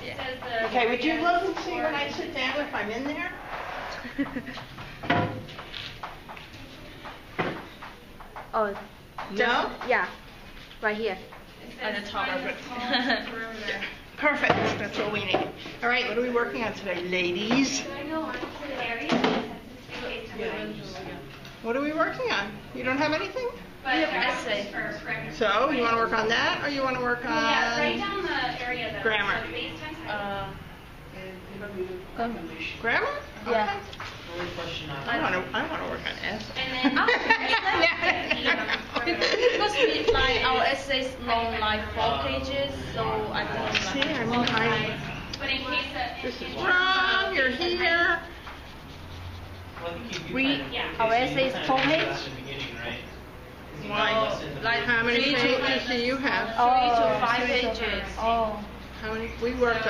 Yeah. Okay, would you look and see when I sit down if I'm in there? Oh, No? Yeah, right here. On the top. Perfect. That's all we need. All right, what are we working on today, ladies? What are we working on? You don't have anything? Essay. So, you want to work on that, or you want to work on grammar? Grammar? Yeah. I want to work on essay. Because we like our essays long, like 4 pages, so I think. See, this is wrong. You're here. Our essay is 4 pages. Why? Like How many pages do you have? 3 to 5 pages. Oh. How many? We worked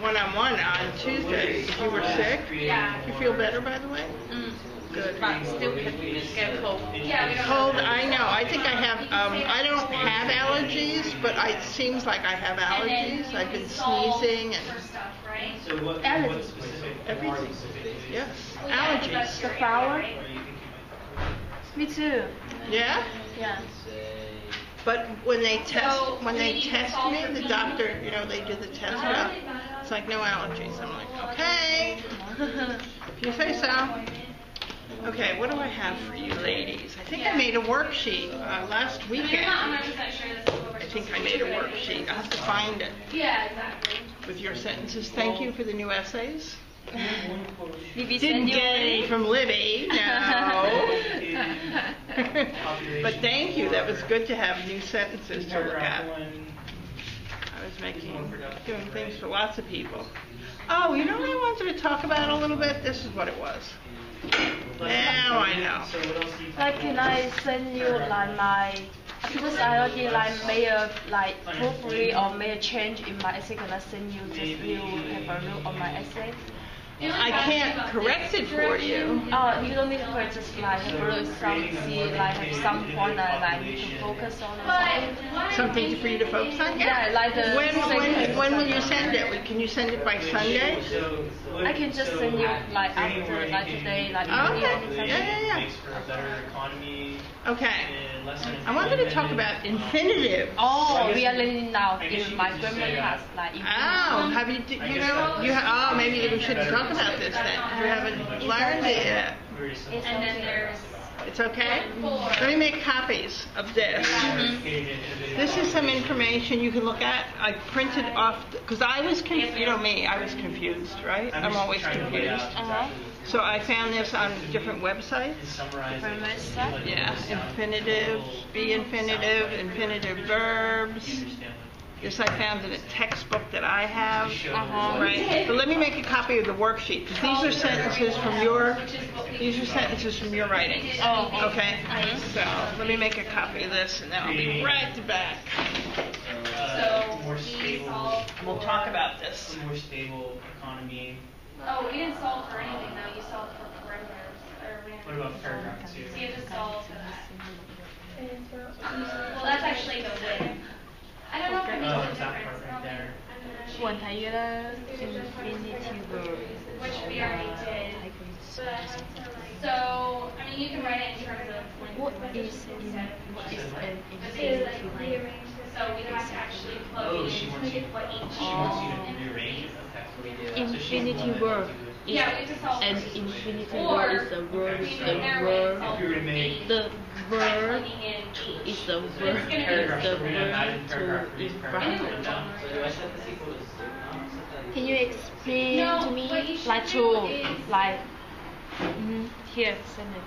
one-on-one on Tuesday. If you were sick, you feel better, by the way? Good. But still can get cold. Cold, I know. I think I have, I don't have allergies, but it seems like I have allergies. I've been sneezing and Allergies. everything. Yes, allergies. The flower? Me too. Yeah? Yeah. But when they test me, the doctor, they do the test up. It's like no allergies. I'm like, okay, if you say so. Okay, what do I have for you ladies? I think I made a worksheet last weekend. I think I made a worksheet. I'll have to find it. Yeah, exactly. With your sentences. Thank you for the new essays. Didn't get any from Libby, no. But thank you. That was good to have new sentences to look at. I was doing things for lots of people. Oh, you know what I wanted to talk about a little bit? This is what it was. Now I know. Like, can I send you because I already made a proofread or made a change in my essay. Can I send you just you have a look on my essay? I can't correct it for you. Oh, you don't need to correct, just have a look, have some point I need to focus on or something. Something for you to focus on? Yeah, like the when will you send it? Can you send it by Sunday? I can just send you after today, okay. Yeah. Okay. I wanted to talk about infinitive. Oh, we are learning now in my grammar class, infinitive. Oh, have you maybe we shouldn't talk about this then. You haven't learned it yet. And then there's... It's okay? Let me make copies of this. This is some information you can look at. I printed off, because I was confused, right? I'm always confused. So I found this on different websites. Different websites? Yeah, infinitives, be infinitive, infinitive verbs. This I found in a textbook that I have. Right. But let me make a copy of the worksheet, because these are sentences from your writing. Oh. Okay. So let me make a copy of this, and then I'll be right back. And we'll talk about this. More stable economy. Oh, we didn't solve for anything though. You solved for paragraphs. What about paragraph 2? So you have to solve for that. Well, that's actually the width. I don't know if it makes a it's that difference. part right there. One higher infinitive verb. Which we already did. So, I mean, you can write it in terms of What is an infinitive verb? So we have to actually plug in what each She wants you to rearrange it. Okay. Infinitive verb. we have to solve An infinitive verb is the verb is the verb. If you were to make The verb plugging in is the verb paragraph, is the so we're gonna add in verb paragraph to 3, in paragraph front. 4 down. Can you explain No, to me what you should like do to is- here send it.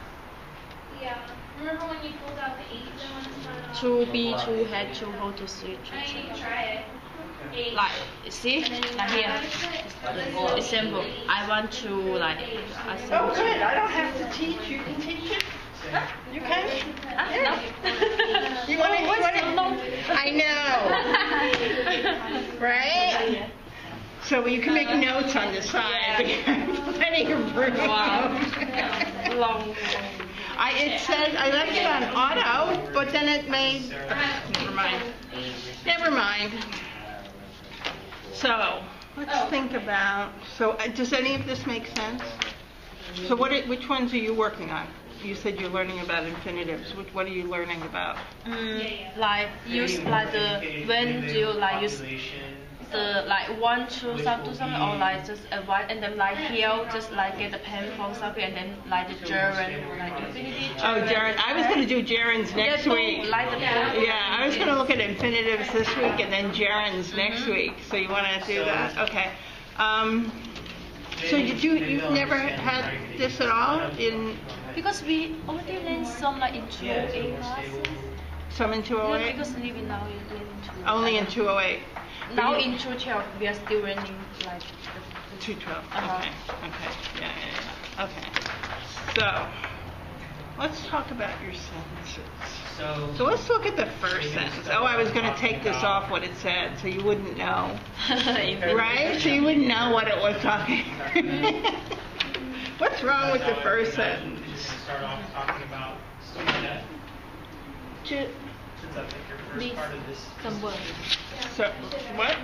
Yeah. Remember when you pulled out the H? To be, to head, to hold, to switch, I need etc. to try it. H. See, like here. Example, I want to Oh, good. I don't have to teach. You can teach it. You can? No. You want to? I know. Right? So you can make notes on the side. Plenty of room. Long. It said I left it on auto, but then it made. Never mind. So Let's think about, so does any of this make sense? So which ones are you working on? You said you're learning about infinitives. What are you learning about? Like use like the when do you like use the like one to something or like just avoid and then like here just like get the pen from something and then like the gerund like infinity. Oh, gerund. I was going to do gerunds next week. Like the Yeah, I was going to look at infinitives this week and then gerunds next week. So you want to do that? Okay. So you've never had this at all in? Because we already learned some like in 208 classes. Some in 208? Yeah, because even now you learn in 208. Only in 208. Now in 212 we are still learning like the 212. Uh-huh. Okay. Yeah. Okay. So let's talk about your sentences. So let's look at the first sentence. Oh, I was going to take this off what it said so you wouldn't know. Right? So you wouldn't know what it was talking. What's wrong with the first sentence? Start off talking about student debt. Since that's like your first part of this. some words. So, what?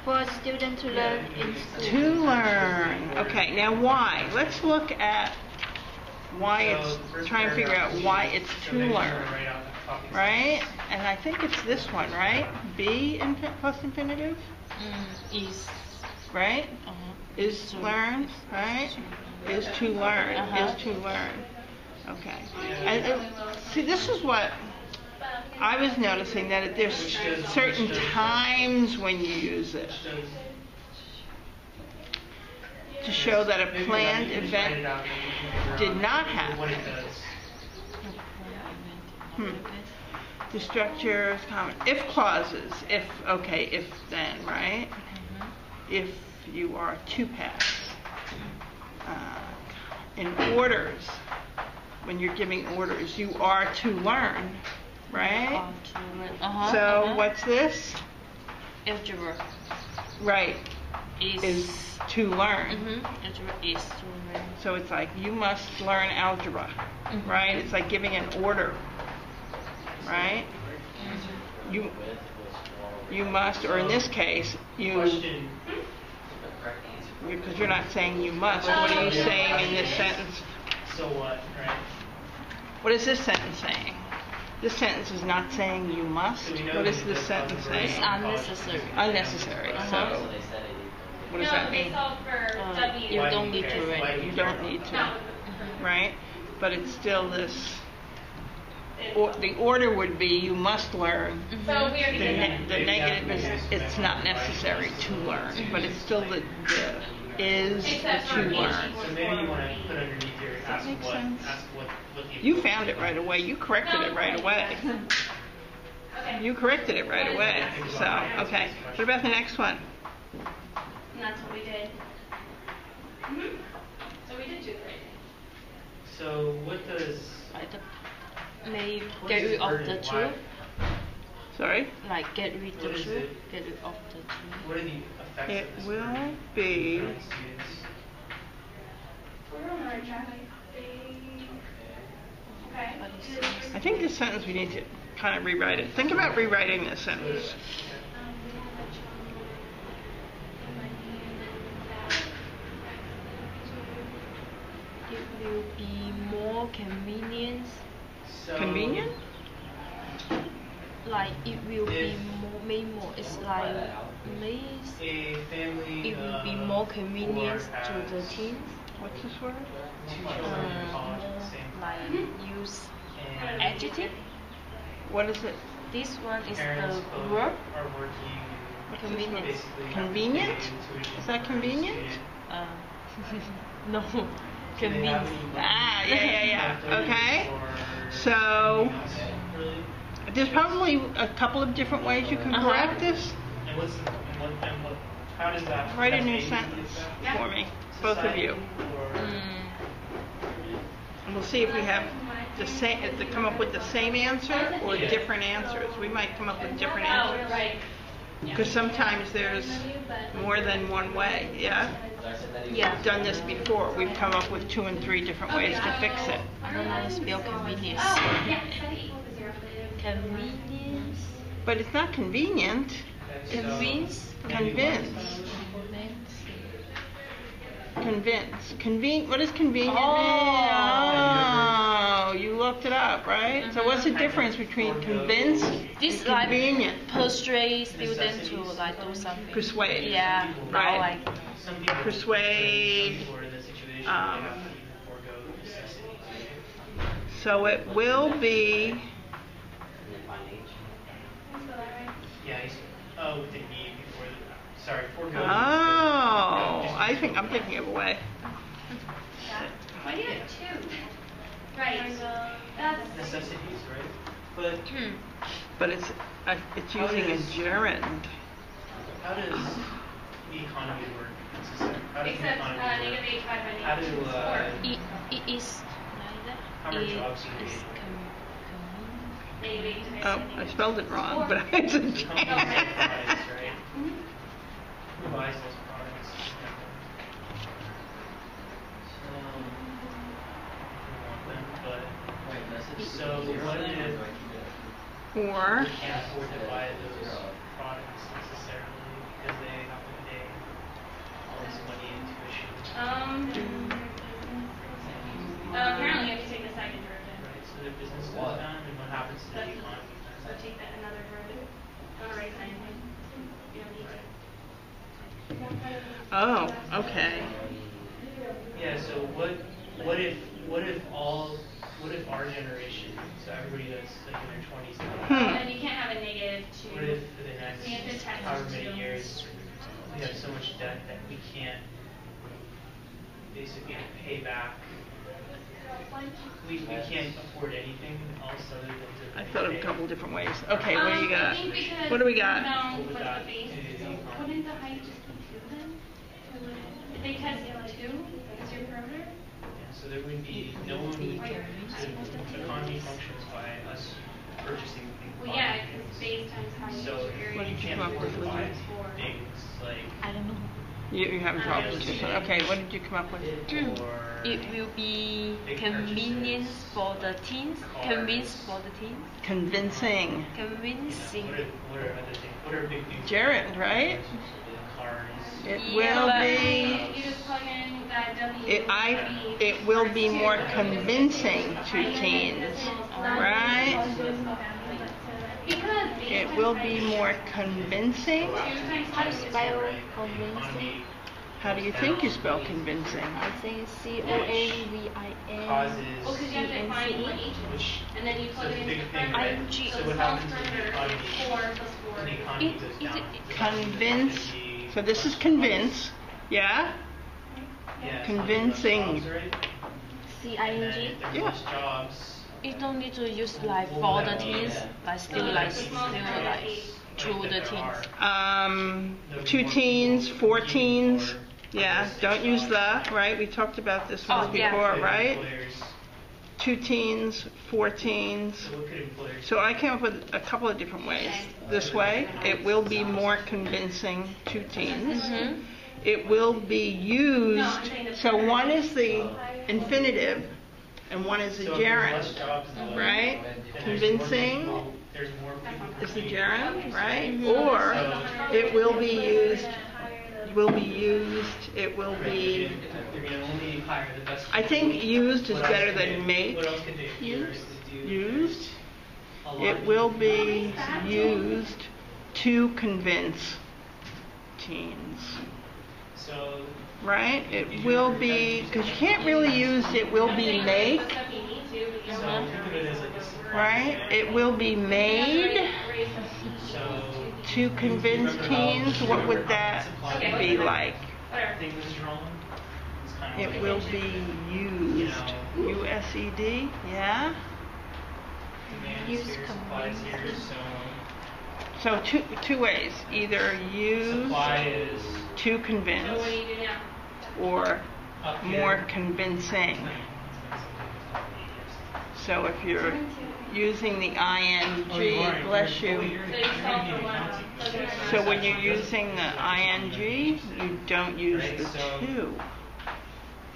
For a student to learn in school. To learn. Okay, now why? Let's look at why it's, try and figure out why it's to learn. Right? And I think it's this one, right? Be plus infinitive? Is. Right? Is To. learn, right? Is to learn. Is to learn. Okay. And see, this is what I was noticing, that there's certain times when you use it to show that a planned event did not happen. The structure is common. If clauses, if then, right? If you are to pass. In orders, when you're giving orders, you are to learn, right? So what's this? Algebra. Right. Is to learn. Algebra is to learn. So it's like you must learn algebra, right? It's like giving an order, right? You must, or in this case, because you're not saying you must. What are you saying in this sentence? So what, right? What is this sentence saying? This sentence is not saying you must. What is this sentence saying? It's unnecessary. Unnecessary. So, what does that mean? You don't need to learn. You don't need to, right? But it's still this. The order would be you must learn. So we are The negative is it's not necessary to learn, but it's still the is the to learn. So maybe you want to put underneath here, ask make what sense? the You found it right away. You corrected it right away. You corrected it right away. So, okay. What about the next one? And that's what we did. So we did 2 3. So what does May get rid of the two. Sorry? Like get rid of the What is two. it? Get rid of the two. what are the effects It of this will be. on students? We're on our track. Okay. I think this sentence we need to kind of rewrite it. Think about rewriting this sentence. It will be more convenient. So Convenient? Like it will be If- more. It's like may. a family It will be more convenient or to the has teens. What's this word? 2 children in college at the same Like time. use And adjective. What is it? This one is parents the both verb. are working Convenient. basically Convenient? tuition Is that for the convenient? student. No, Do they have convenience. any Ah, yeah. methods Okay. or So, anything else, really? there's probably a couple of different ways you can correct this. And how does that Write a affect new maybe sentence the for me, both of you. society or- And we'll see if we have the same, if they come up with the same answer or different answers. We might come up with different answers. Right. Because sometimes there's more than one way, yeah? Yeah. We've done this before. We've come up with 2 and 3 different ways to fix it. I don't know how to spell convenience. Oh, yeah. 7 equals 0. Convenience. But it's not convenient. Convince. Convince. Convince. What does convenient mean? Oh, you looked it up, right? So what's the difference between convince This and like convenient? persuade students to like do something. Persuade. Yeah. Right. Like Persuade. So it will be. Oh, with the need before the. Sorry, forego. Oh, I'm thinking of a way. Why do you have two? Right. That's Necessities, right? But But it's using a gerund. how does the economy work? How does the except economy negative work? h divided by How negative do it is how many jobs do you need? negative h divided by Oh, I negative. spelled it wrong, but it's a The company that provides, right? Who buys those products? So what if or they can't afford to buy those products necessarily because they have to pay all this money in tuition? Apparently you have to take the second derivative. Right, so their business goes down, and what happens to the economy? So take that another derivative. On the right side. You don't need to. oh, okay. Yeah, so what if our generation, so everybody that's like in their 20s now, And you can't have a negative two. what if for the next So you have to test however two. many years we have so much debt that we can't basically pay back? We can't afford anything else other than to I thought of a pay. couple different ways. Okay, what do you I got? think because What do we got? No, What would but that the base. do to the economy? Wouldn't the height just be two then? If they test two as your perimeter? Yeah, so there would be no one would the economy functions by us purchasing things. Well, yeah, because base times height. So area. What did you can't come up afford with, to buy Lydia? things like I don't know. You're having problems with this one. Okay, what did you come up with? or It will be big convenience purchases, for the teens. cars. Convince for the teens. Convincing. Convincing. what are other things? What are big things? Gerund, right? Cars. It Yeah, will but- be. You just plug in that W. It will be more convincing to teens, right? Because It will be more convincing. How to spell convincing? How do you think you spell convincing? I think CONVIN. Causes. Well, because you have to find what H is. Which And then you plug so it the into big the thing, perimeter. right? ING. So what happens in the economy? 4 plus 4. When the economy It- goes it- down. it- does that mean Convince. there's gonna be So this is less convince. Yeah? Yeah, so Convincing. less jobs, right? And then CING. if there's Yeah. less jobs, You don't need to use like for the teens, like still like through the teens. 2 teens, 4 teens. Yeah, don't use the, right? We talked about this once Oh, yeah. before, could right? employers- 2 teens, 4 teens. So what could employers? So I came up with a couple of different ways. This way, it will be more convincing to teens. It will be used, so one is the infinitive and one is the So if there's gerund, less jobs, though, right? then there's more Convincing people- there's more people is the competing. gerund, right? Or it will be used, it will be, They're gonna only hire the best. I think used is What else better could they- than make. What else could they Used. do? Used. A lot It of will people- be used to convince teens. So. Right? It will be, because you can't really use it will be make, So think of it as like a supply. right? It will be made So. to convince teens. What would that be like? Thing was wrong. It's kind of It like, will be used. USED, yeah? demands Use here, supplies here, So so two ways, either use supply is to convince or up more here. convincing. So if you're using the ing, bless you. So when you're using the ing, you don't use the to.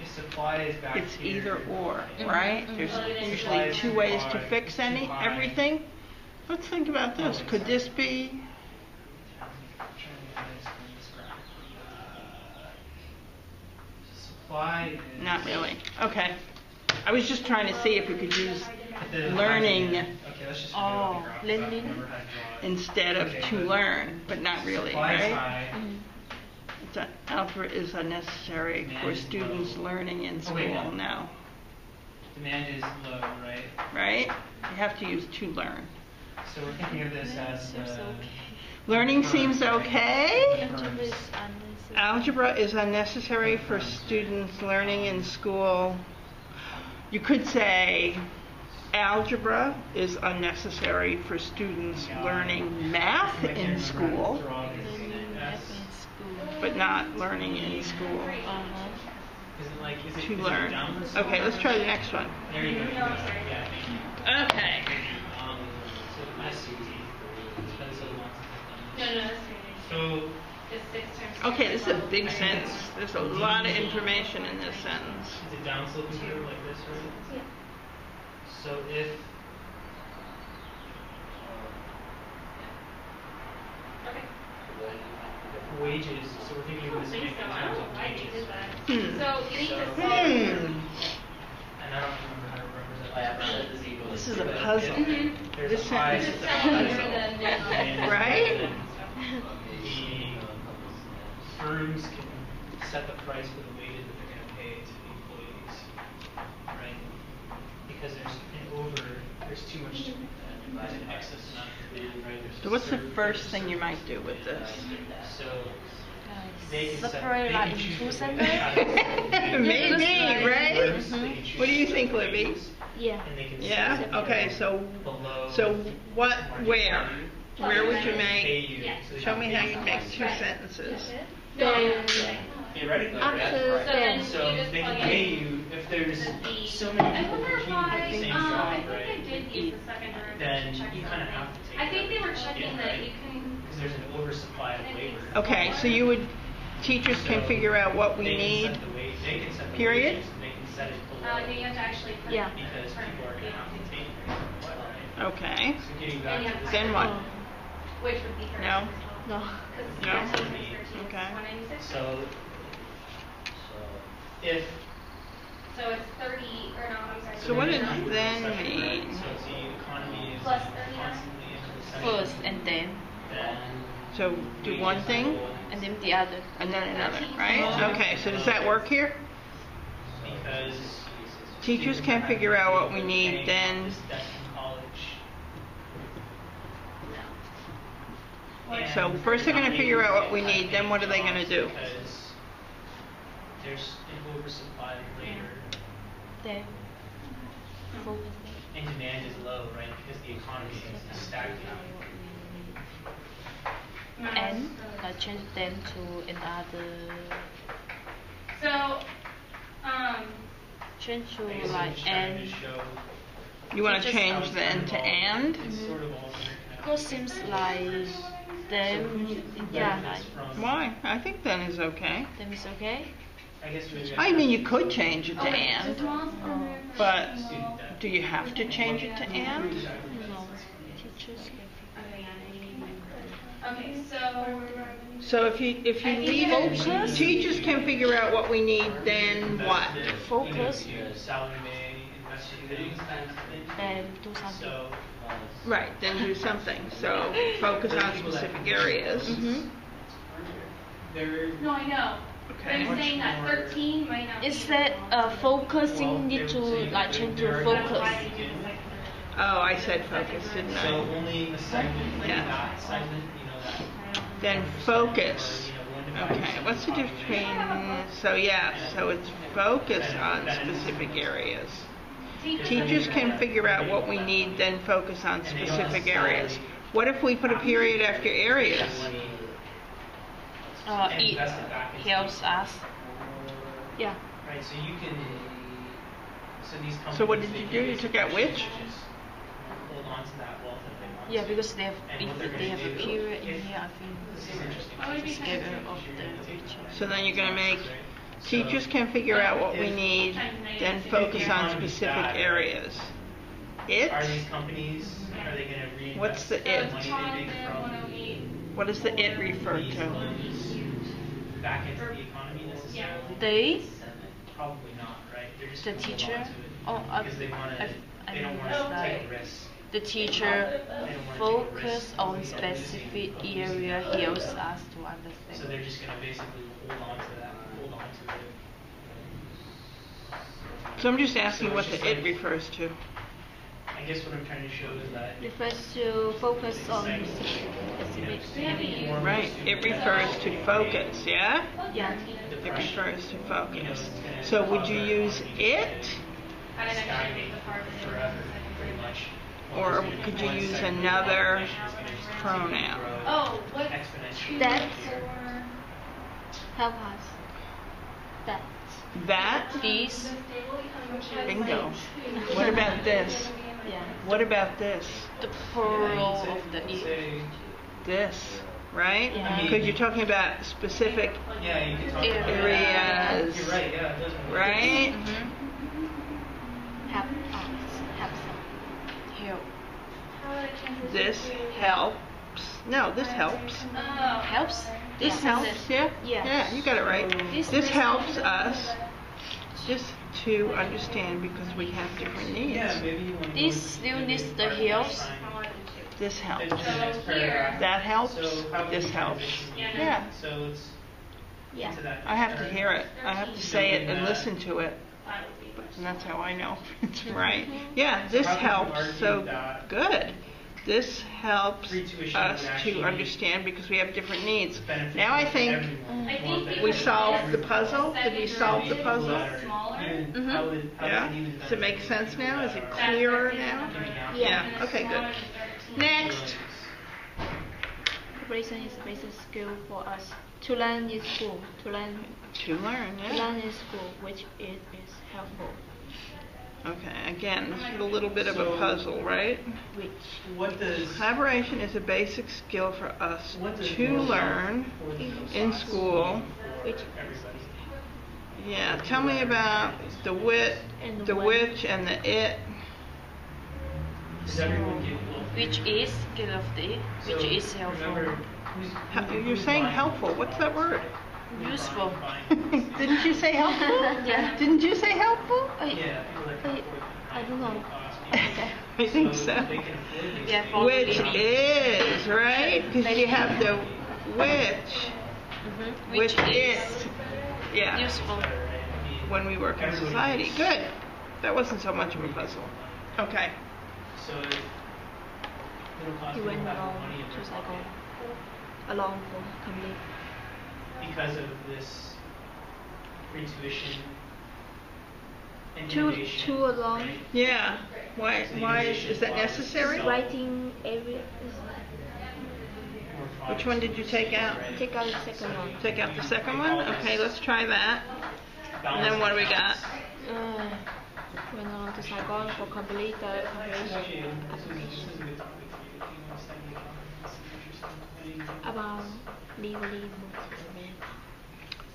If supply is back It's here, either or, right? There's usually 2 ways to fix everything. Let's think about this. Could this be supply is Not really. Okay. I was just trying to see if we could use the learning Okay, let's just Oh, graph. learning. Remember how to draw it. instead of Okay, to but learn, but not really, supply is right? high. Algebra is unnecessary Demand for is students low. learning in Oh, wait, school no. now, Demand is low, right? right? You have to use to learn. So we're thinking of this as Seems the okay. Learning seems okay. Algebra is unnecessary. Algebra is unnecessary for students learning in school. You could say algebra is unnecessary for students learning math in school, Learning math in school. but not learning in school Is it like is it to is it learn. downwards? Okay, let's try the next one. There you go. Yeah, thank you. Okay. So SCT. No, that's So it's 6 times. Okay, this is a big sentence. There's a lot of information in this sentence. is it downsloping curve like this, right? Yeah. So if Okay. wages, so we're thinking I of don't this think in so. I terms don't know of why they wages, did that. Hmm. So you need to Hmm. and I don't remember how to represent that. This is a puzzle. There's This a high sentence is a and Right? the firms can set the price for the wages that they're going to pay to the employees, right? Because there's too much there's an excess amount of demand, right? There's So a what's the certain first percent. thing you might do with this? So they can set, Separate they like can choose in two what sentences? they Maybe, right? First, they can choose What do you think, the Libby? wages, Yeah. and they can Yeah? set Okay, so below what, where? Where would you pay make, you. So they show can me pay how you make two Right. sentences. Then Theoretically, After so then so you just they plug can pay in you if there's the so many I people wonder competing why. for the same I job, think I right? did use the second derivative Then to check you kind of something. have to take. I think they were that checking in, that right? you can. Because there's an oversupply of labor. Okay, so you would, teachers can So figure out what we they can need, set the wage- they can set the period? wages, and they can set it below. No, you have to actually put Yeah. it Because people are going to have to take it, right? okay. So getting And back you to have this. to- Then what? Which would be correct. No. No. Because No. 13 is 13, Okay. 196. So if So it's 30, or no, I'm sorry. So what does 39. then mean? So it's the economy is Plus 39. constantly in recession. First and then So do one thing and then the other. and then another, right? Okay, so does that work here? Because Teachers can't figure out what we need, then This desk in college. So And first they're gonna not figure out what we able to need, then what are they gonna do? Because there's an oversupply of labor Then focus. and demand is low, right? Because the economy is stagnating. And change them to another. So, Change to I guess I'm like just trying to and. show you wanna Teachers- change the end to and? it's sort of all interconnected. Because seems like them. Yeah, like From- Why? I think then is okay. them is okay. I guess maybe I mean, you could change it to the and, smallest number of but student debt. do you have to change it to and? No, teachers Okay, so. So if you leave it, teachers can figure out what we need, then what? Focus. Salary May investigate. then do something. So Right, then do something. So focus on specific areas. there. No, I know. Okay. They're saying that 13 might not. Is be that wrong. focusing need to like change to focus? Oh, I said focus, didn't So I? only a segment, like Yeah. that segment, you know that. Then focus. You know, 1 to 5 Okay, what's the difference between, so yeah, so it's focus on specific areas. Teachers can figure out what we need, then focus on specific areas. What if we put a period after areas? and It invest it back into helps us. Yeah. Right, so you can. So these companies. So what did they you can do? You took out basically which? just hold on to that wealth if they want Yeah, to. because they have, And what they're if they gonna have a do period in if- here, I This is think interesting. Why would we just get rid of the riches. So then you're gonna make, teachers can figure out what we need, then focus on specific areas. It? Are these companies, are they going to reinvest What's the the it? money they make from 108. What does the it refer these to? loans back into the economy necessarily? They Probably not, right? They're just The gonna hold teacher? on to it Oh, because they want I they don't mean, want it's to like take a risk. the teacher They don't wanna take a focus risk on of specific losing area that. helps us to So understand. they're just gonna basically hold on to that, hold on to it. So I'm just asking So what it's the just it like- refers to. I guess what I'm trying to show is that refers to focus on specific area. Right. It refers to focus, yeah? Yeah. It depression, refers to focus. it's gonna So would cause you our use ability it? to stagnate forever, pretty much. Or There's gonna be could you one use second where another the population is gonna just pronoun? continue to grow Oh, what? exponentially That here. help us. That. That? These, Bingo. What about this? Yeah. What about this? the plural of the it. Say, This, right? Yeah. Because you're talking about specific yeah, you can talk Area. about areas, You're right, yeah, it does. right? Help us. Help some. Help. This helps. No, this helps. Helps? This helps, yeah? Yeah. Yeah, you got it right. This helps us just to understand because we have different needs. Yeah, maybe you want to This still needs the helps. This helps. Then the next paragraph. That helps. So how can This we helps. transition Yeah. So it's Yeah. into that. I have to hear it. I have to say it and listen to it. And that's how I know it's right. Yeah, this how can you helps. argue So that good. This helps free tuition us would actually to understand because we have different needs. benefit Now I think everyone? we solved the puzzle. Did we solve the puzzle? Yeah? Does it make sense now? Is it clearer now? Yeah. Okay, good. Next. Preparation is a basic skill for us. To learn is school. To learn To learn, To yeah. learn is school, which it is helpful. Okay, again, this is a little bit of a puzzle, right? Which What does Collaboration is a basic skill for us what does to moral learn or the in class school. mean which for everybody? Yeah, tell me about the wit, And the when. which, and the it. Does everyone get both? Which is skill of the it, which So, is helpful. remember, You're who's saying buying? helpful. What's that word? Useful. Didn't you say helpful? Yeah. Didn't you say helpful? Yeah, people that can afford I don't know. Okay. I think so. They can afford these Yeah, things. for Which living. is, right? Because you have the which, Which is yeah, useful. when we work in society. Good. That wasn't so much of a puzzle. Okay. So, middle class He people went have along money in their to cycle. pocket Along for complete. because of this free tuition and Two innovation, along. right? Yeah. Why is that necessary? Writing every. More Which one did you take out? Take out the second one. Take out the second one? Okay, let's try that. And then what do we got? Went along to Saigon for complete the Actually, calculation this is a good topic for you. If you want to study economics, it's interesting. about legally motivated.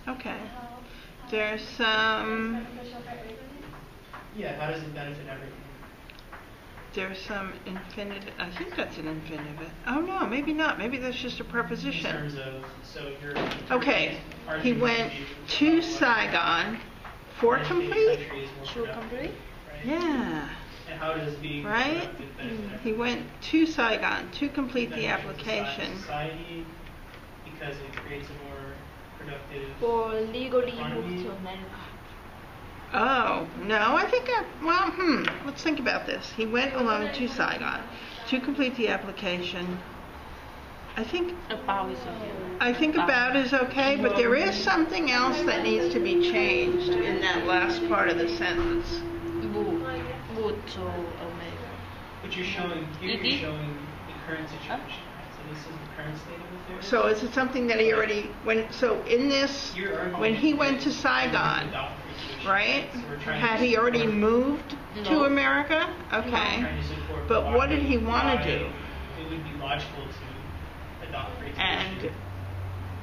Okay. There's some Yeah, how does it benefit everyone? infinitive. I think that's an infinitive. Oh no, maybe not. Maybe that's just a In preposition. terms of, so you're Okay. He went to Saigon for complete. To complete? Yeah. And how does being Right? productive benefit He went to Saigon to complete the benefit application. society because it creates a more productive. For legally moved to America. Oh, no, I think let's think about this. He went alone to Saigon to complete the application. I think About is about is okay, but there is something else that needs to be changed in that last part of the sentence. Would to America. But you're showing here. ED? You're showing the current situation. Right? So this is the current state of affairs. So is it something that he already in this You're arguing when he went to that Saigon, adopt free tuition, right? So we're trying Had to he already support- moved to No. America? Okay. trying to support But what did he why want to do? It would be logical to adopt free tuition. And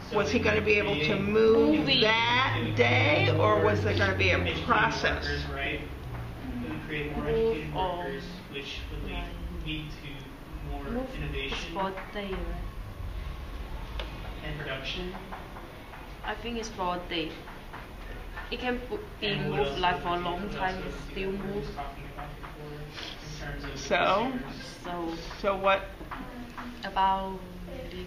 So was he it going to would be able to create- move Moving. that it would day, create or more was there going to be a educated process? workers, right? It would create more Move educated on. workers, which would lead to more Move is innovation for day, right? and production. I think it's for day. it can be moved like for a long time. It's still moved. So what? About legally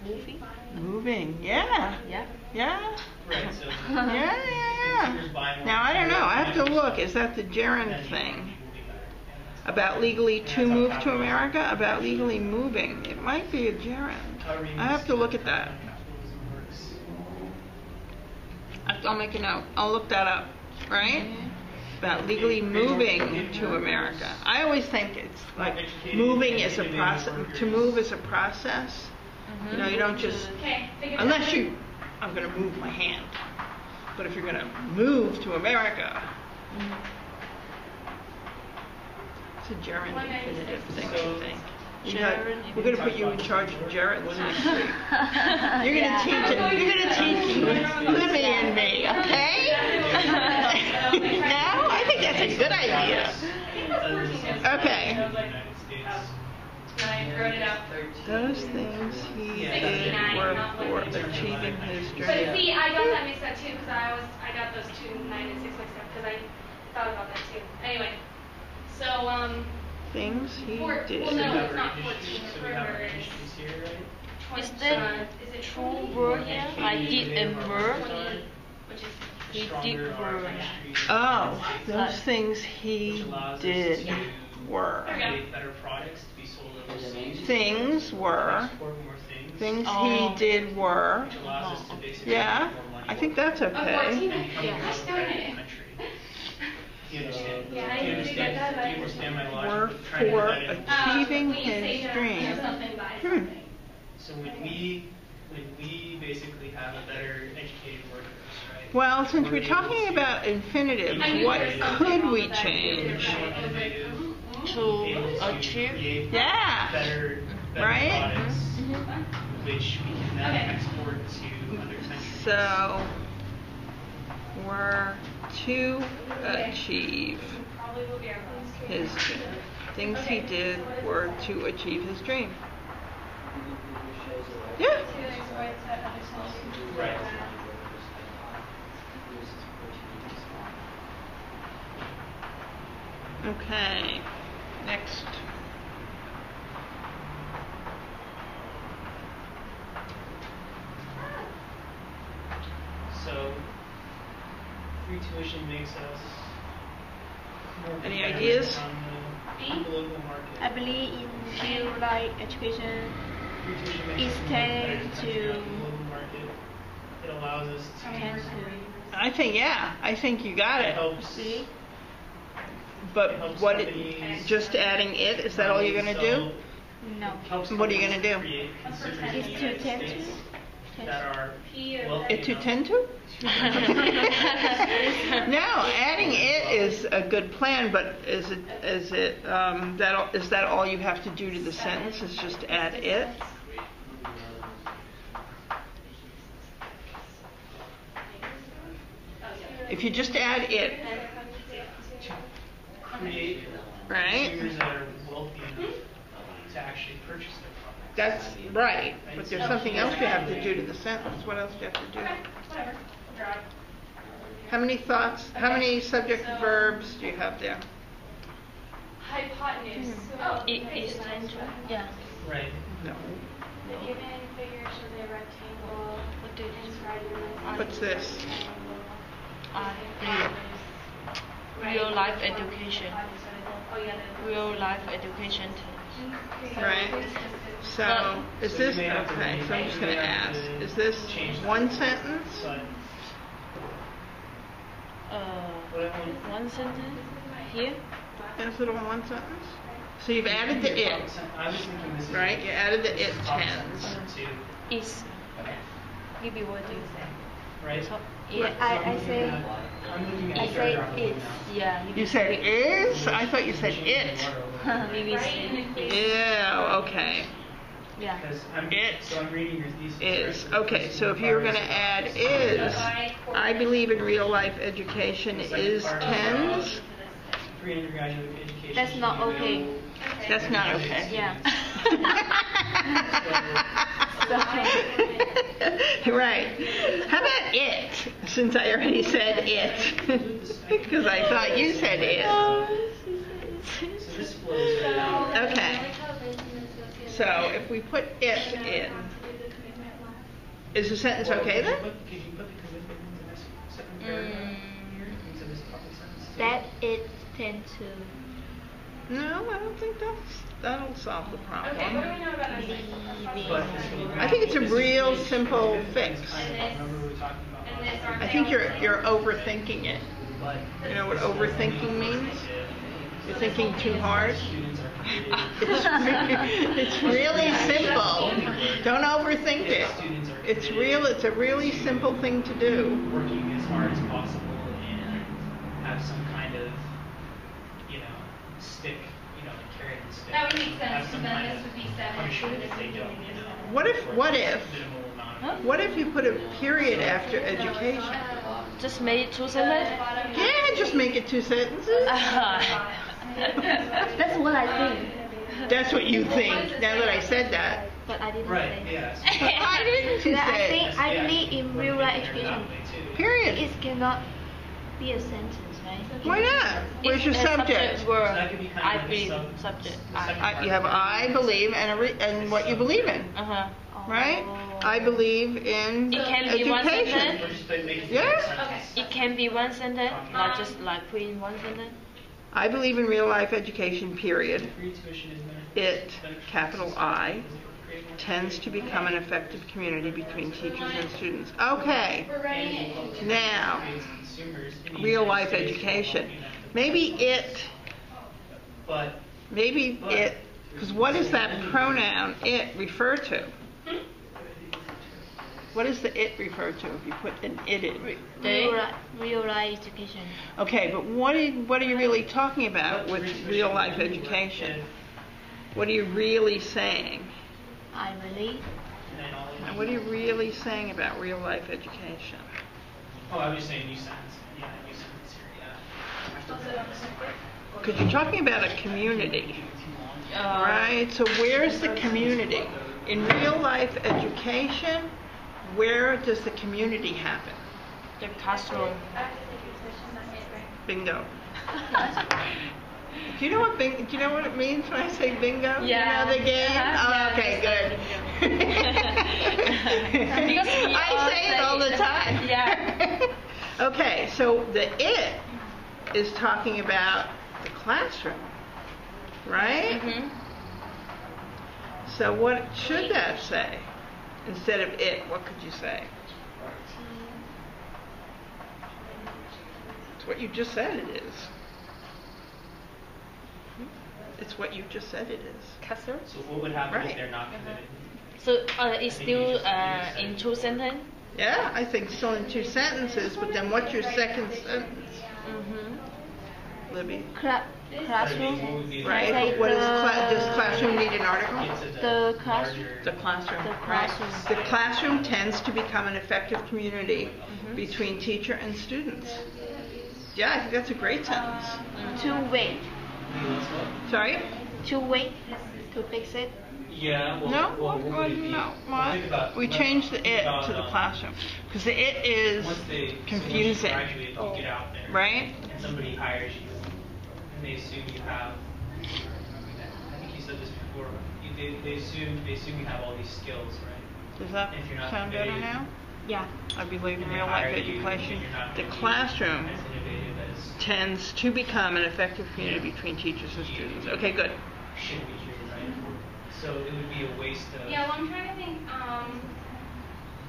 moving. Moving, yeah. Yeah. Yeah. Right, so Yeah. Now I don't know. I have to look. Is that the gerund thing? About legally to move to America? About legally moving? It might be a gerund. I have to look at that. I'll make a note. I'll look that up. Right? About legally moving to America. I always think it's like moving is a process. To move is a process. You know, you don't just, unless I'm going to move my hand. But if you're going to move to America, it's a gerund infinitive thing, I think. We're going to put you in charge of gerunds next week. You're going to teach it. You're going to teach Libby and me, okay? No? I think that's a good idea. Okay. Those things he did were for achieving his But dream. see, I got that mixed up too, because I got those 2, 9, and 6 mixed up, because I thought about that too. Anyway, so, Things he did. Well, no, it's not 14. So we have our issues here, right? Is that Is it true word? Yeah. Like did and were. Which is He did were. Oh, those things he did were. Create better products to be sold overseas. Things were. Export more things. Things Oh. he did were. Which allows us to basically Yeah, make more money. I think that's okay. Yeah. I still did it. Do you understand? Yeah, I Do you didn't do that. understand? Do you understand my logic? Were of trying to for get that in? achieving when you say his that, dream. something by Hmm. something. So when we basically have a better educated workers, right? Well, since we're talking about infinitives, what could we change? To achieve. Yeah. Better Right? products, which we can then export to other countries. So, were to achieve Probably will be our his dream. Things he did were to achieve his dream. Yeah. Right. Okay. Next. So, free tuition makes us more Any competitive ideas? on the local market. I believe in real life education Free tuition makes is us more tend competitive to on the local market. It allows us to. tend to I think you got It it. helps. really But what? Just adding it? Is that all you're gonna do? no. What are you gonna do? Create consumers in Is the to United tend to States that are wealthy It to enough- tend to? No, adding it is a good plan, but is that all you have to do to the sentence? Is just add it? If you just add it, create right? consumers that are wealthy enough to actually purchase their products. That's right. But there's something else you have to do to the sentence. What else do you have to do? Whatever. Drive. How many thoughts? How many subject verbs do you have there? Hypotenuse. Oh, It is tend to. Yeah. Right. No. The given figure shows a rectangle. What did it? What's this? Real life education. Oh yeah. Real life education. Right. So is this okay? So I'm just going to ask: is this one sentence? But what I want- One sentence here. Is it on one sentence? So you've added the it, I was thinking this is right? You added the it tens. to, Is. Give you what do you say? right? So, Yeah, I say I'm looking at I the say paragraph it's. Yeah. You said is? I thought you said it. Maybe say. Yeah. Okay. Yeah. Because I'm, It so I'm reading your thesis. Is right? okay. So if you were going to add is, I believe in real life education is tens. Pre-undergraduate education. That's not okay. That's not okay. Yeah. Right. How about it? Since I already said it. Because I thought you said it. So this flows right out. Okay. So if we put it in, is the sentence okay then? Could you put the commitment in the next second paragraph here into this public sentence? That it tends to No, I don't think that'll solve the problem. Okay, what do we know about our I think it's a real simple fix. Remember we were talking about. And this I think you're overthinking it. But You know what overthinking means? You're thinking too hard. students are It's really simple. Don't overthink it. It's a really simple thing to do. working as hard as possible and have some kind of, stick, carrot and stick. That would make sense, Have some then kind this of would be 7. punishment if they don't, What if minimal amount of- what if you put a period after education? Just make it 2 sentences. Yeah, just make it 2 sentences. That's what I think. That's what you think. Now that I said that. But I didn't Right, say. yes. Why didn't you But I say? think I believe in real life education. Period. It cannot be a sentence, right? Why not? Where's your If the subject? word, So that could be kind I of the believe subject. subject. You have I believe and what you believe in, Uh-huh. right? I believe in It can be one education. sentence. Or just make it Yeah. a sentence. It can be one sentence, like just like put in one sentence. I believe in real life education, period. Free tuition is beneficial. It, capital I, tends to become an effective community between teachers and students. Okay, now, real life education. Maybe it, But because what does that pronoun, it, refer to? What does the it refer to if you put an it in? Real life education. Okay, but what are you really talking about with real life education? What are you really saying? I believe. And what are you really saying about real life education? Oh, I was just saying new sentence. Yeah, new sentence here, yeah. Because you're talking about a community, right? So where's the community? In real life education, where does the community happen? The classroom. Bingo. Do you know what it means when I say bingo? Yeah. You know the game? Uh-huh. Oh, Yeah, okay, good. Because we I all say it all the time. Yeah. Okay, so the it is talking about the classroom, right? Mhm. So what should that say? Instead of it, what could you say? It's what you just said it is. It's what you just said it is. Classroom. So what would happen Right. if they're not committed? So it's still in 2 sentences. Yeah, I think still in 2 sentences, but then what's your second sentence, Mhm. Libby? Classroom. What would be the- Right? Like What is the- does classroom need an article? Get to The classroom. larger- The classroom. The Right. classroom. The classroom tends to become an effective community between teacher and students. Yeah, I think that's a great sentence. Two-way. Sorry? Two-way to fix it. Yeah. Well, No? Well, what would it be? No. Well, think about- We changed the think it about, to the classroom. Because the it is Once they confusing, So once you graduate, you get out there, right? and somebody hires you, and they assume you have. I think you said this before. They assume you have all these skills, right? Does that If you're not sound better committed- now? Yeah. I believe in And they real life hire you, and education. you're not The gonna be classroom as innovative as tends to become an effective community between teachers and students. Okay, good. should be treated, right? So it would be a waste of Yeah, well, I'm trying to think.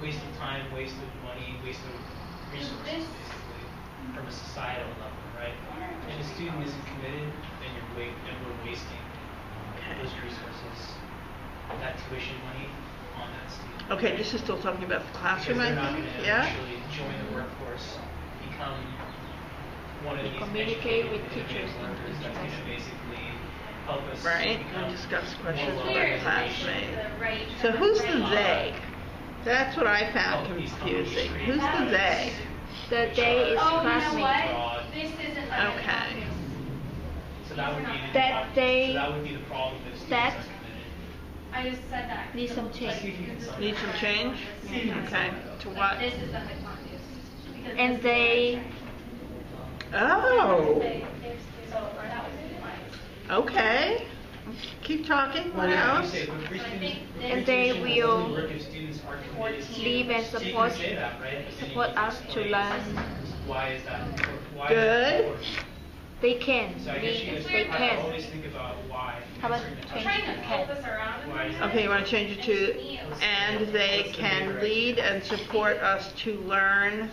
waste of time, waste of money, waste of resources, basically, from a societal level, right? If a student isn't committed, then we're wasting those resources, that tuition money on that student. Okay, this is still talking about the Because classroom, I they're not think. going to Yeah? actually join the workforce, become one of these Communicate with educated teachers and workers that's going to basically help us Right. become We discussed more questions well about educated. classmates. So who's the they? That's what I found confusing. Who's the they? The day is Oh, you know classmate. what? This isn't like Okay. So that would be That they- so that would be the problem if students that- aren't committed. I just said that. Need some See if change. you can solve Need it. some change? Okay. To what? This is under quantities. Because And this is they Oh, So that was okay. Keep talking. What else? And they will work if students are committed. leave and So you support can say that, right? But then you support need to us to explain learn. Why is that important? Why Good. Is that important? they can So I guess you leave. guys They have to can. always think about why. How about answering the I'm change trying question. to flip this around. Why is that Okay, you want to change it to, and they can lead and support us to learn.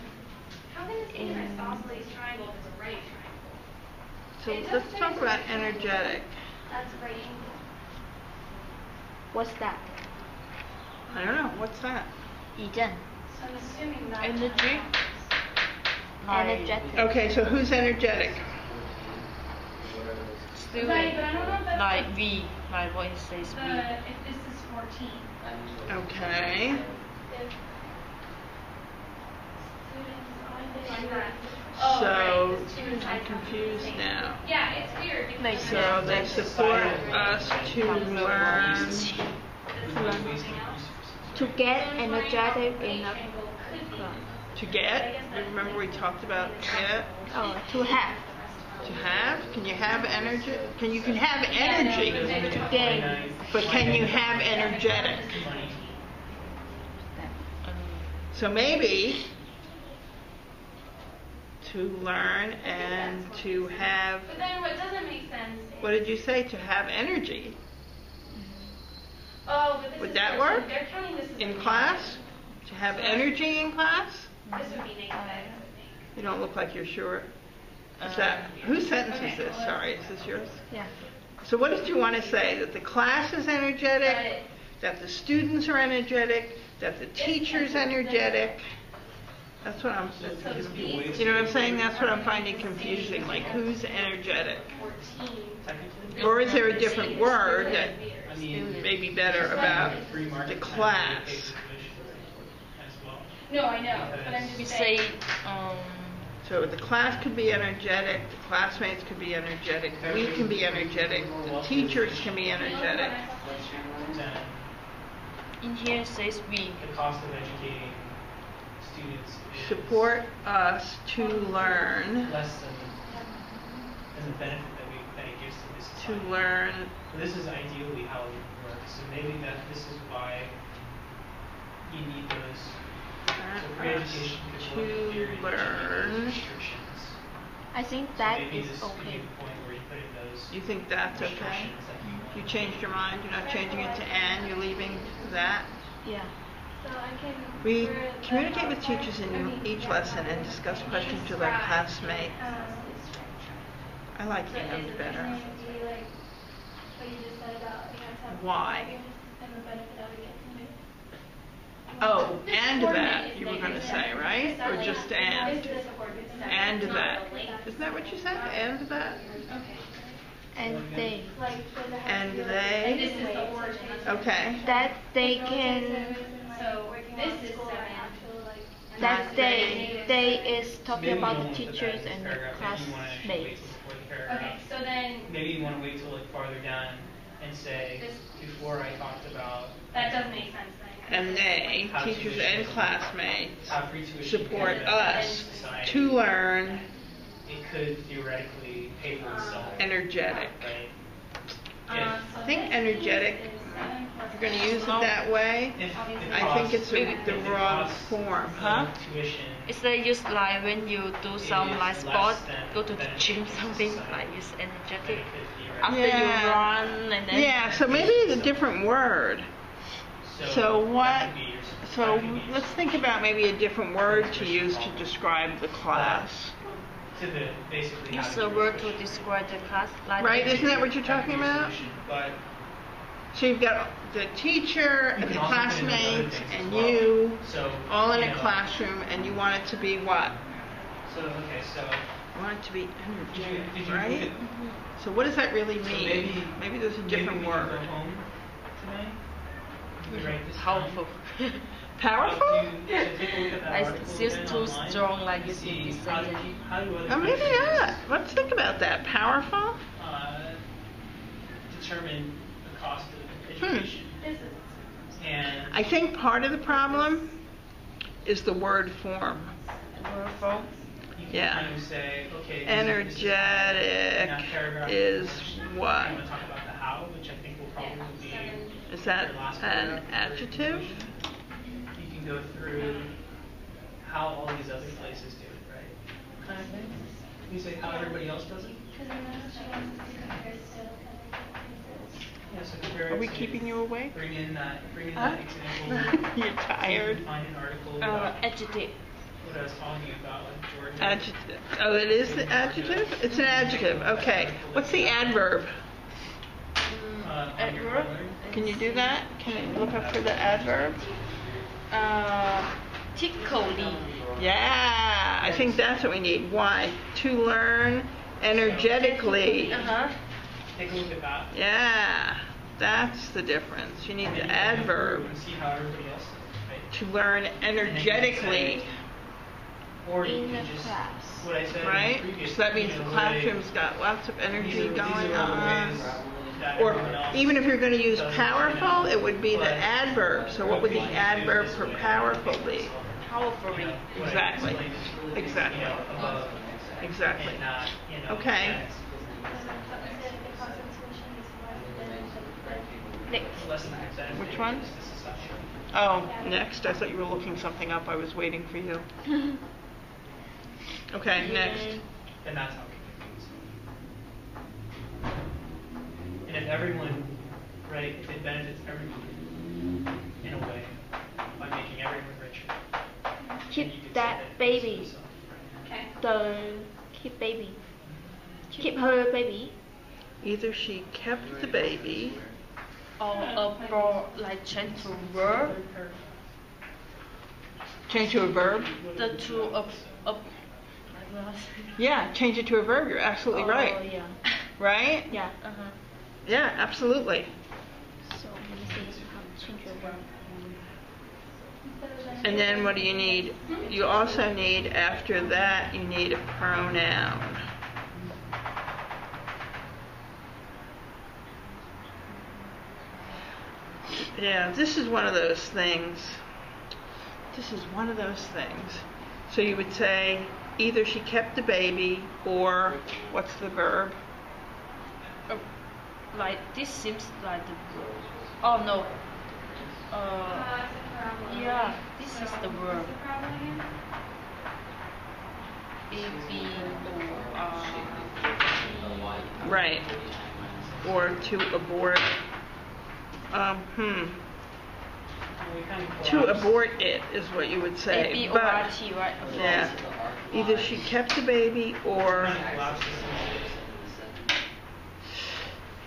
How can this be an isosceles triangle if it's a right triangle? So It let's doesn't talk say about it's a energetic. That's right angle. What's that? I don't know. What's that? 疑阵 So I'm assuming that. Energy? energetic. Okay, so who's energetic? Student. Right, but I don't know if that's Like V, like what it says V. if this is 14. Okay. If So I'm confused now. Yeah, it's weird because So they support us to learn. To get energetic enough. To get? Remember we talked about get? Oh, to have. To have? Can you have energy? You can have energy, To gain. but can you have energetic? So maybe to learn and to have, But then what doesn't make sense is. what did you say? To have energy Oh, but this Would is that 14. work? They're counting this as in a class? To have energy in class? This would be negative, I think. You don't look like you're sure. Is that, whose sentence is this? Sorry, is this yours? Yeah. So what did you want to say? That the class is energetic? That the students are energetic? That the teacher's energetic? That's what I'm, you know what I'm saying? That's what I'm finding confusing, like who's energetic? 14. Or is there a different word that may be better about the class? No, I know, but I'm We just say, saying. So the class could be energetic, the classmates could be energetic, we can be energetic, the teachers can be energetic. in here it says V. The cost of educating students is Support us to learn, less than the benefit that it gives to this to society. learn, This is ideally how it works. So maybe this is why you need those. So free education could work in theory, to but you need learn. those restrictions. I think So that maybe is this could be okay. the point where you put in those You think that's okay? restrictions that you want. You changed your mind, you're not changing it to and, you're leaving that? Yeah. So I can. We communicate with teachers in each lesson and discuss questions with our classmates. I like the and better. Why? Oh, and that, you were going to say, right? Or just and? And that. Isn't that what you said? And that? And they. And And they? this is the origin. Okay. That they can. So this is 7. That they is talking about the teachers and the Paragraph, maybe you wanna actually wait classmates. till before the paragraph. Okay, so then Maybe you want to wait till like farther down and say, before I talked about that does make sense then. And they, teachers and classmates, how free tuition support can us benefit society, to learn it could theoretically pay for itself. energetic. Right? I think energetic, if you're going to use it that way, I think it's the wrong form, huh? Tuition. It's like just like when you do some like sport, go to the gym, something like it's energetic. After you run and then. Yeah, so maybe it's a different word. So what, so let's think about maybe a different word to use to describe the class. To the basically Use a word to describe the class. Like Right, isn't that what you're talking about? But So you've got the teacher and the classmates and you all in a classroom and you want it to be what? so okay, so You want it to be energetic, did you right? look So what does that really So mean? Maybe there's a different maybe word. We go home tonight. We write this powerful. down. Powerful? So take a look at that Like, article it's just again too online strong, like and you see see this how do sentence. you- how do other Oh, maybe countries, not. Let's think about that. Powerful? determine the cost of education And I think part of the problem is the word form. Word form. you can Yeah. kind of say, okay, Energetic in that paragraph, is I'm what? going to talk about the how, which I think will probably be Is that your last an paragraph. adjective? You can go through how all these other places do it, right? Kind of thing. You say how everybody else does it. Yeah, so compare Are it we to- keeping you awake? Bring in that Huh? example. You're So tired. you can find an article about Adjective. what I was talking about, like Jordan. Adjective. Oh, it is the adjective? It's an adjective. Okay. What's the adverb? On your Adverb. calendar. Can you do that? Can you look up for the adverb? Tickly. Yeah, I think that's what we need. Why? To learn energetically. Take a look at that. Yeah, that's the difference. You need And then the you can go through adverb and see how everybody else does it, right? to learn energetically, Or you In can the just class. what I said right? in the previous. So that means you the know, classroom's got lots of these energy are going all the on. ways that Or everyone else even if you're going to use does it, powerful, it would be but the adverb. So what would the you can adverb do this for way. powerful be? Powerfully. What I Exactly. explained is really, Exactly. you know, above Exactly. and not, you know, Okay. that's Next. less than percentage. Which one? This is such a- Oh, next. I thought you were looking something up. I was waiting for you. Okay, next. And that's how it can be. And if everyone, right, if it benefits everyone in a way by making everyone richer. then you Keep could say that it baby. benefits yourself, right? Okay. The keep baby. Keep her baby. Either she kept the baby. Or like change to verb. Change to a verb. The to a Yeah, change it to a verb. You're absolutely right. Oh, yeah. Right? Yeah. Yeah, absolutely. So let me see how to change your verb. And then what do you need? You also need, after that, you need a pronoun. Yeah, this is one of those things. This is one of those things. So you would say, either she kept the baby, or what's the verb? like this seems like the oh no. Yeah, this is the verb. Right. Or to abort. We kind of To collapse. abort it is what you would say. A-B-O-R-T, right? Yeah. Either she kept the baby or. Kind of collapse this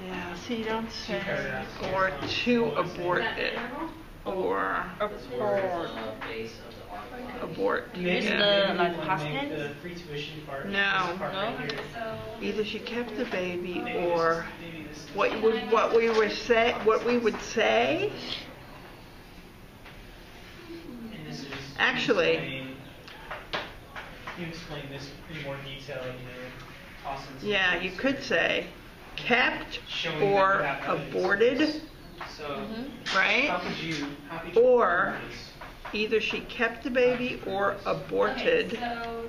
Yeah, see, you don't say. paragraphs. Or to abort it. Or Abort. abort. Do you use Yeah. the like Maybe past make tense? the free tuition part. No. This part right here. Either she kept the baby or Maybe this is- what we would say. And this is Actually- you explain this in more detail, you know, toss in some Yeah, you things. could say kept Showing that you or have evidence. aborted, So, right? how could you Or- prove this? Either she kept the baby or aborted,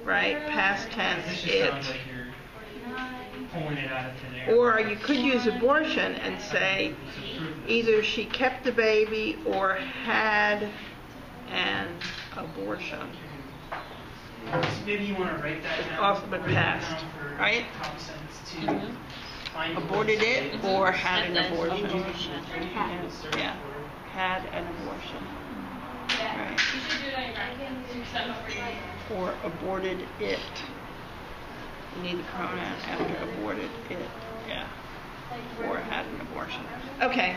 right? Past This tense, just it. sounds like you're pulling it out of thin air. Or you could use abortion and say To prove this. either she kept the baby or had an abortion. So maybe you want to write that It's down. also been write that passed, down for right? top of sentence to find Aborted it or had an Sentence, abortion. abortion. Yeah, had an abortion. Right. You should do it on your back. Or aborted it. You need the pronoun after aborted it. Yeah. Or had an abortion. Okay.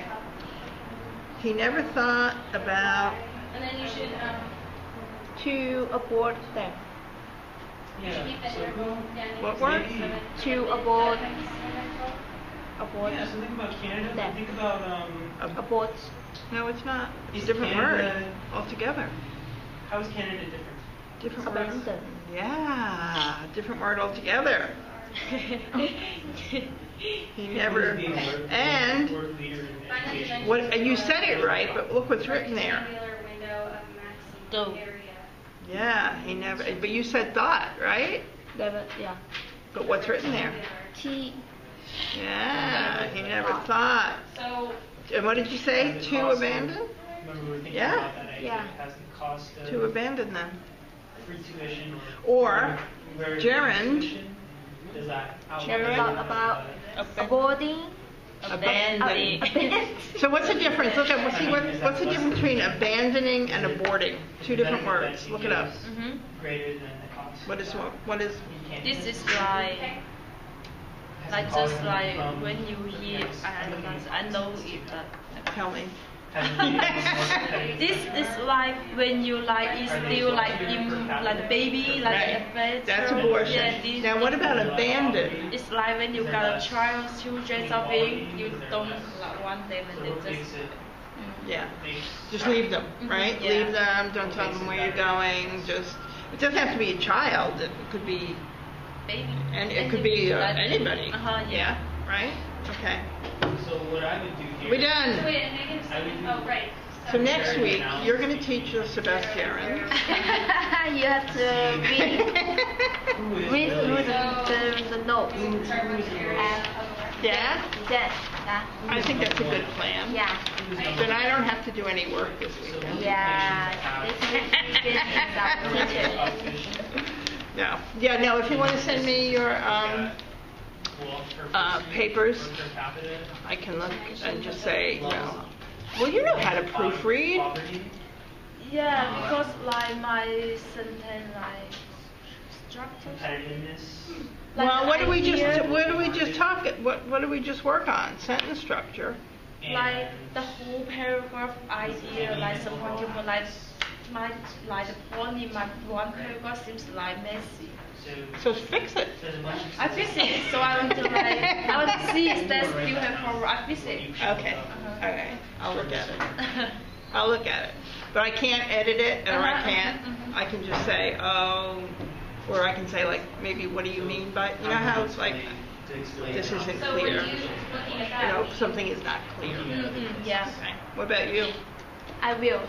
He never thought about. And then you should To abort them. Yeah. So who? What word? Maybe. To abort. Abort. Yeah. So think about Canada. Them. Think about Abort. No, it's not. It's a Is different Canada- word altogether. how is Canada different? Different word. Abandon. Yeah, different word altogether. He never, and what you said it right, but look what's written there. Do. Yeah, he never, but you said thought, right? Never, yeah. But what's written there? T. Yeah, he never thought. So And what did you say? To abandon? Remember we were thinking Yeah. about that idea. Yeah. It has the cost of To abandon them. free tuition Or, very gerund. tuition. Does that About avoiding. Abandon. So what's the difference? Look at what's the difference between abandoning and aborting? Two different words. Look it up. Mm-hmm. greater than the cost. What is? You can't This do is it. like just like when you hear I know it. Tell me. This is like when you like is still like in like the baby like Right. a baby. That's abortion. Yeah, this, Now what about abandon? It's like when you got a child, children, something you don't like want them and So they it just. makes it Yeah. Just leave them, right? Yeah. Leave them. Don't tell them where you're going. Just. It doesn't have to be a child. It could be. Baby. And it could be Like- anybody. Yeah. Right? Okay. So what I would do here. We're So done. wait, and Megan said, oh, right. So next week, you're going to teach us about gerunds. You have to read through the notes. And Yeah? yes, yeah. I think that's a good plan. Yeah. Then I don't have to do any work this weekend. Yeah. This is business teacher. No. Yeah, no, if you want to send me your papers, I can look and just say, well, you know how to proofread. Yeah, because like my sentence like structure. Competitiveness. Like Well, what do we idea- just talk? What do we just work on? Sentence structure. Like the whole paragraph idea, like someone you put like my like the point in my one paragraph seems like messy. So fix it. There's a bunch of I fix it, so I want to like I want to see if there's still have problem. I fix it. Okay. Okay. I'll look at it. I'll look at it. But I can't edit it, or I can't. I can just say, oh, or I can say like maybe what do you mean by, you know how it's like this isn't So were clear. you looking at You know, that? something is not clear. Yeah. Okay. What about you? I will.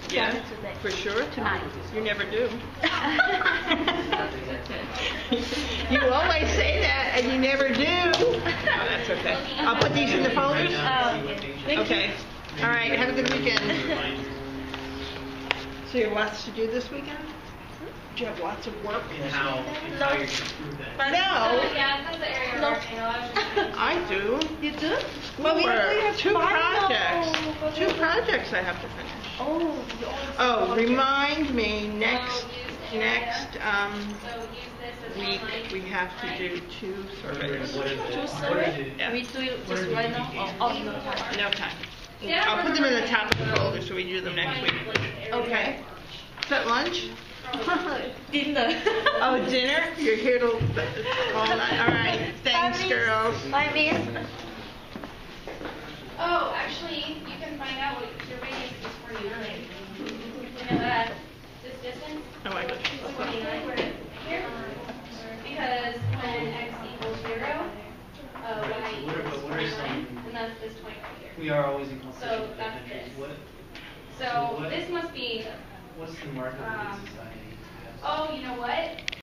Yeah, Send it today. for sure. Tonight. You never do. You always say that, and you never do. Oh, that's okay. I'll put these in the folders. Okay. All right. Have a good weekend. So you have lots to do this weekend? Do you have lots of work? in how you improve that. No, Yeah, that's the area we're working on. I was just I do. You do? Two projects. Two projects I have to finish. Oh, you always Oh, remind me next So use this as week one we have to do 2 surveys. Two survey? Yeah. We do it just right now? Oh, no time. No time. I'll put them in the top of the folder so we do them next week. Okay. Is that lunch? Dinner. Oh, dinner? You're here till all night. All right. Thanks, girls. Bye, miss. Oh, actually, you can find out what your radius is for unit. You know that this distance Oh my gosh. is 29 here. Because when x equals 0, y equals 29, and that's this point right here. We are always in competition So with that's other countries. this. So So this must be, what's the mark of the society? oh, you know what?